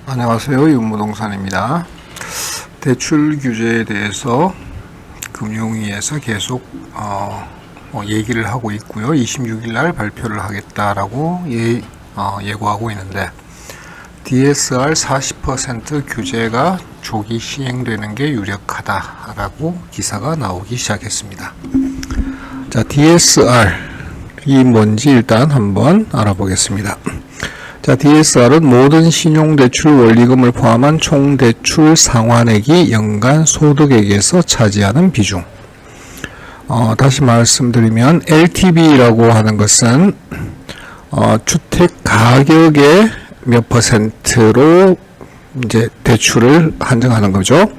안녕하세요. 윤무동산입니다. 대출 규제에 대해서 금융위에서 계속 얘기를 하고 있고요. 26일 날 발표를 하겠다라고 예고하고 있는데 DSR 40% 규제가 조기 시행되는 게 유력하다라고 기사가 나오기 시작했습니다. 자, DSR이 뭔지 일단 한번 알아보겠습니다. 자, DSR은 모든 신용대출 원리금을 포함한 총 대출 상환액이 연간 소득액에서 차지하는 비중. 다시 말씀드리면 LTV라고 하는 것은 주택 가격의 몇 퍼센트로 이제 대출을 한정하는 거죠.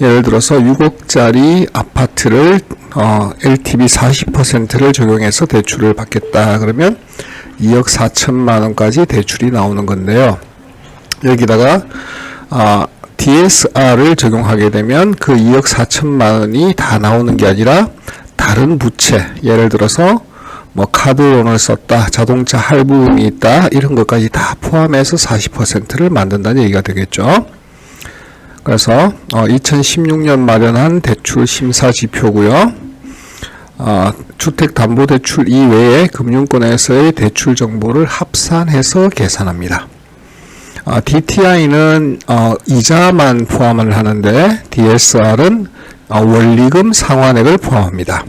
예를 들어서 6억짜리 아파트를 LTV 40%를 적용해서 대출을 받겠다 그러면 2억 4천만 원까지 대출이 나오는 건데요. 여기다가 DSR을 적용하게 되면 그 2억 4천만 원이 다 나오는 게 아니라 다른 부채, 예를 들어서 뭐 카드론을 썼다, 자동차 할부금이 있다, 이런 것까지 다 포함해서 40%를 만든다는 얘기가 되겠죠. 그래서 2016년 마련한 대출 심사 지표고요. 주택담보대출 이외에 금융권에서의 대출 정보를 합산해서 계산합니다. DTI는 이자만 포함을 하는데 DSR은 원리금 상환액을 포함합니다.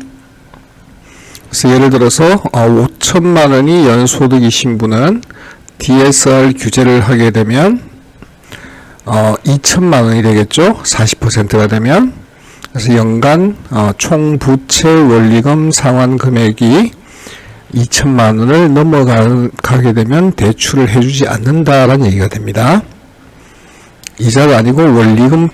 그래서 예를 들어서 5천만 원이 연소득이신 분은 DSR 규제를 하게 되면 2천만 원이 되겠죠. 40%가 되면. 그래서 연간 총 부채 원리금 상환 금액이 2천만 원을 넘어가게 되면 대출을 해주지 않는다라는 얘기가 됩니다. 이자가 아니고 원리금입니다.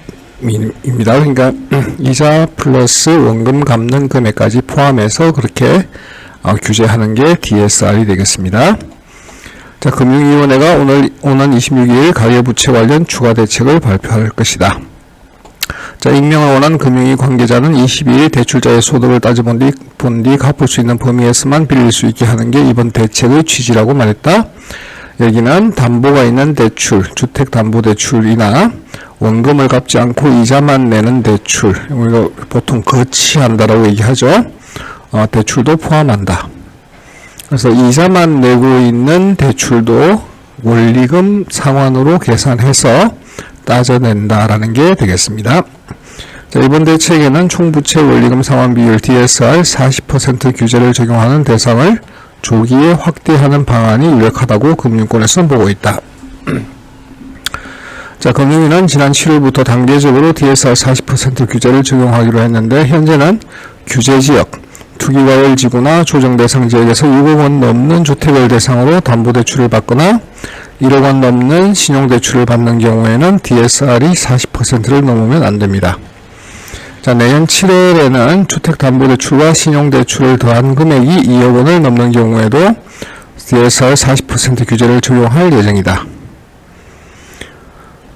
그러니까 이자 플러스 원금 갚는 금액까지 포함해서 그렇게 규제하는 게 DSR이 되겠습니다. 자, 금융위원회가 오는 26일 가계부채 관련 추가 대책을 발표할 것이다. 자, 익명을 원한 금융위 관계자는 22일 대출자의 소득을 따져본 뒤 갚을 수 있는 범위에서만 빌릴 수 있게 하는 게 이번 대책의 취지라고 말했다. 여기는 담보가 있는 대출, 주택담보대출이나 원금을 갚지 않고 이자만 내는 대출, 우리가 보통 거치한다라고 얘기하죠. 대출도 포함한다. 그래서 이자만 내고 있는 대출도 원리금 상환으로 계산해서 따져낸다라는 게 되겠습니다. 자, 이번 대책에는 총부채 원리금 상환 비율 DSR 40% 규제를 적용하는 대상을 조기에 확대하는 방안이 유력하다고 금융권에서는 보고 있다. 자, 금융위는 지난 7월부터 단계적으로 DSR 40% 규제를 적용하기로 했는데 현재는 규제지역, 투기과열지구나 조정대상 지역에서 6억 원 넘는 주택을 대상으로 담보대출을 받거나 1억 원 넘는 신용대출을 받는 경우에는 DSR이 40%를 넘으면 안 됩니다. 자, 내년 7월에는 주택담보대출과 신용대출을 더한 금액이 2억 원을 넘는 경우에도 DSR 40% 규제를 적용할 예정이다.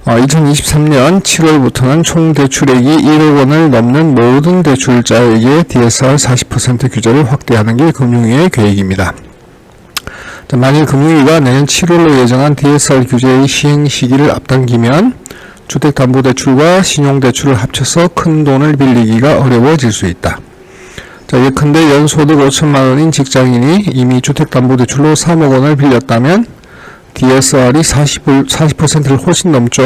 2023년 7월부터는 총 대출액이 1억 원을 넘는 모든 대출자에게 DSR 40% 규제를 확대하는 게 금융위의 계획입니다. 자, 만일 금융위가 내년 7월로 예정한 DSR 규제의 시행 시기를 앞당기면 주택담보대출과 신용대출을 합쳐서 큰 돈을 빌리기가 어려워질 수 있다. 자, 예컨대 연소득 5천만 원인 직장인이 이미 주택담보대출로 3억 원을 빌렸다면 DSR이 40%를 훨씬 넘죠.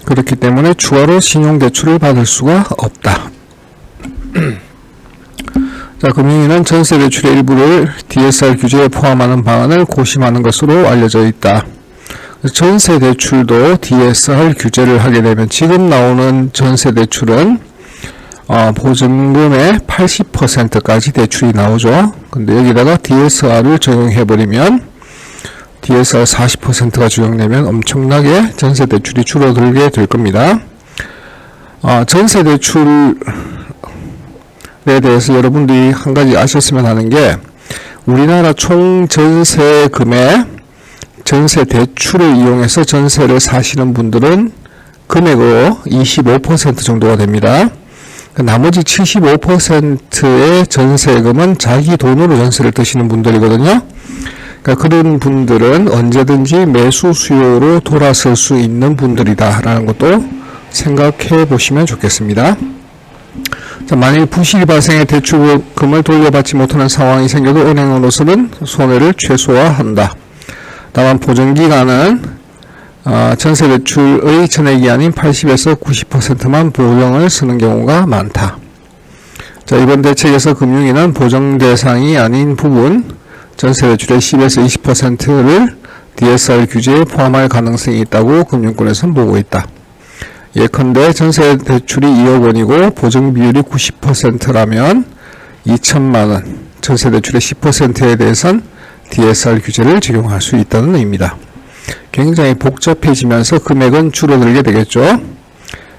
그렇기 때문에 추가로 신용대출을 받을 수가 없다. 자, 금융위는 전세대출의 일부를 DSR 규제에 포함하는 방안을 고심하는 것으로 알려져 있다. 전세대출도 DSR 규제를 하게 되면 지금 나오는 전세대출은 보증금의 80%까지 대출이 나오죠. 근데 여기다가 DSR을 적용해버리면 DSR 40%가 적용되면 엄청나게 전세대출이 줄어들게 될 겁니다. 전세대출에 대해서 여러분들이 한 가지 아셨으면 하는 게 우리나라 총 전세금의 전세 대출을 이용해서 전세를 사시는 분들은 금액으로 25% 정도가 됩니다. 나머지 75%의 전세금은 자기 돈으로 전세를 드시는 분들이거든요. 그러니까 그런 분들은 언제든지 매수 수요로 돌아설 수 있는 분들이다라는 것도 생각해 보시면 좋겠습니다. 자, 만일 부실이 발생해 대출금을 돌려받지 못하는 상황이 생겨도 은행으로서는 손해를 최소화한다. 다만 보증기간은 전세대출의 전액기간인 80에서 90%만 보증을 쓰는 경우가 많다. 자, 이번 대책에서 금융위는 보정 대상이 아닌 부분 전세대출의 10에서 20%를 DSR 규제에 포함할 가능성이 있다고 금융권에서는 보고 있다. 예컨대 전세대출이 2억 원이고 보증비율이 90%라면 2천만 원, 전세대출의 10%에 대해선 DSR 규제를 적용할 수 있다는 의미입니다. 굉장히 복잡해지면서 금액은 줄어들게 되겠죠.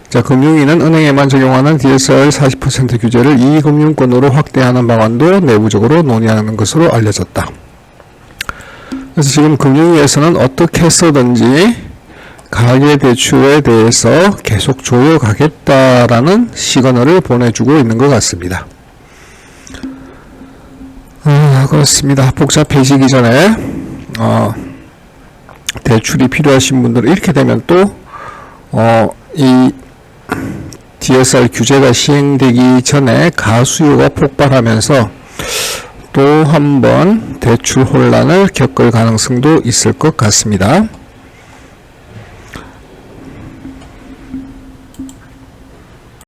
자, 금융위는 은행에만 적용하는 DSR 40% 규제를 이금융권으로 확대하는 방안도 내부적으로 논의하는 것으로 알려졌다. 그래서 지금 금융위에서는 어떻게 해서든지 가계대출에 대해서 계속 조여가겠다라는 시그널을 보내주고 있는 것 같습니다. 그렇습니다. 복잡해지기 전에 대출이 필요하신 분들은 이렇게 되면 또 이 DSR 규제가 시행되기 전에 가수요가 폭발하면서 또 한 번 대출 혼란을 겪을 가능성도 있을 것 같습니다.